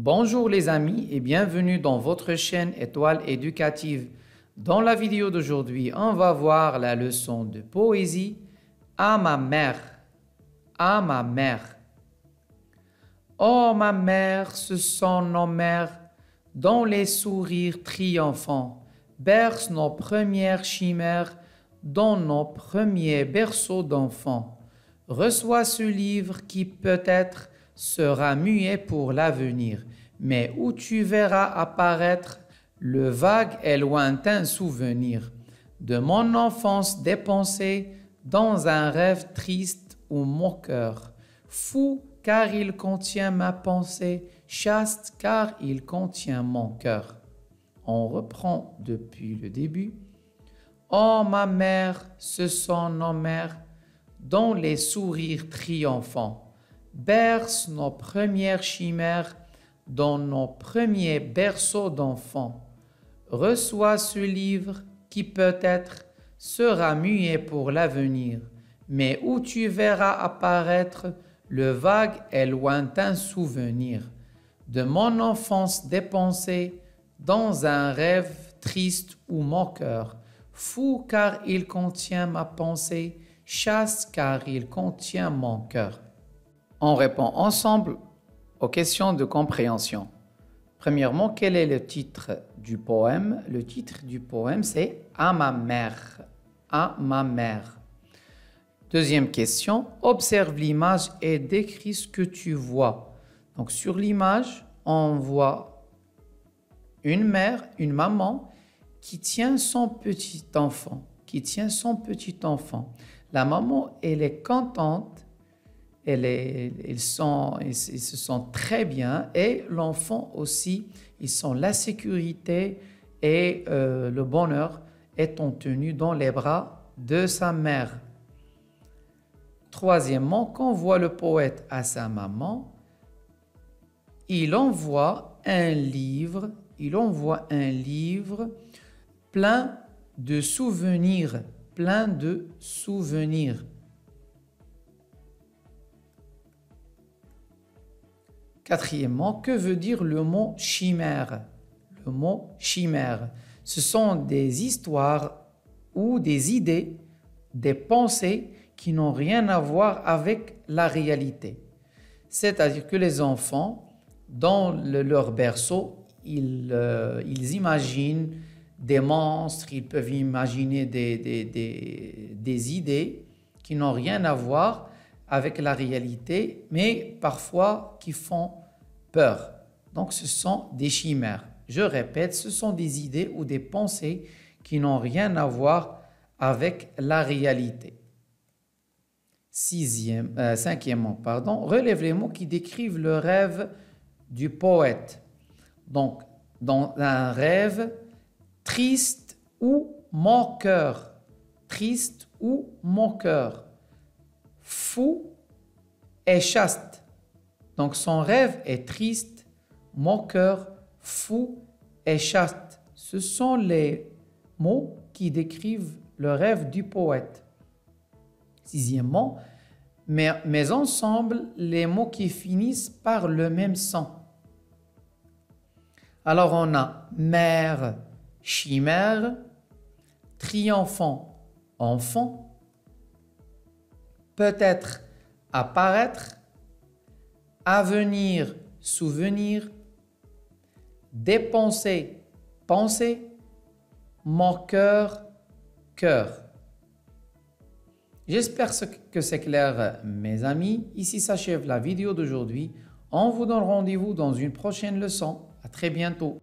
Bonjour les amis et bienvenue dans votre chaîne Étoile éducative. Dans la vidéo d'aujourd'hui, on va voir la leçon de poésie à ma mère. À ma mère. Oh ma mère, ce sont nos mères dont les sourires triomphants bercent nos premières chimères dans nos premiers berceaux d'enfants. Reçois ce livre qui peut-être sera muet pour l'avenir, mais où tu verras apparaître le vague et lointain souvenir de mon enfance dépensée dans un rêve triste ou moqueur, fou car il contient ma pensée, chaste car il contient mon cœur. On reprend depuis le début. Oh ma mère, ce sont nos mères dont les sourires triomphants bercent nos premières chimères dans nos premiers berceaux d'enfants. Reçois ce livre qui peut-être sera muet pour l'avenir, mais où tu verras apparaître le vague et lointain souvenir de mon enfance dépensée dans un rêve triste ou moqueur, fou car il contient ma pensée, chaste car il contient mon cœur. On répond ensemble aux questions de compréhension. Premièrement, quel est le titre du poème? Le titre du poème, c'est « À ma mère ». À ma mère. Deuxième question, observe l'image et décris ce que tu vois. Donc, sur l'image, on voit une mère, une maman qui tient son petit enfant. La maman, elle est contente. Ils se sentent très bien et l'enfant aussi, ils sont la sécurité et le bonheur étant tenu dans les bras de sa mère. Troisièmement, quand voit le poète à sa maman, il envoie un livre plein de souvenirs. Quatrièmement, que veut dire le mot chimère? Le mot chimère, ce sont des histoires ou des idées, des pensées qui n'ont rien à voir avec la réalité. C'est-à-dire que les enfants, dans leur berceau, ils imaginent des monstres, ils peuvent imaginer des idées qui n'ont rien à voir avec la réalité, mais parfois qui font peur. Donc, ce sont des chimères. Je répète, ce sont des idées ou des pensées qui n'ont rien à voir avec la réalité. Cinquièmement, relève les mots qui décrivent le rêve du poète. Donc, dans un rêve triste ou moqueur. Triste ou moqueur. Fou et chaste. Donc son rêve est triste, moqueur, fou et chaste. Ce sont les mots qui décrivent le rêve du poète. Sixièmement, mais ensemble les mots qui finissent par le même son. Alors on a mère, chimère, triomphant, enfant, peut-être, apparaître, avenir, souvenir, dépenser, penser, moqueur, cœur. J'espère que c'est clair, mes amis. Ici s'achève la vidéo d'aujourd'hui. On vous donne rendez-vous dans une prochaine leçon. À très bientôt.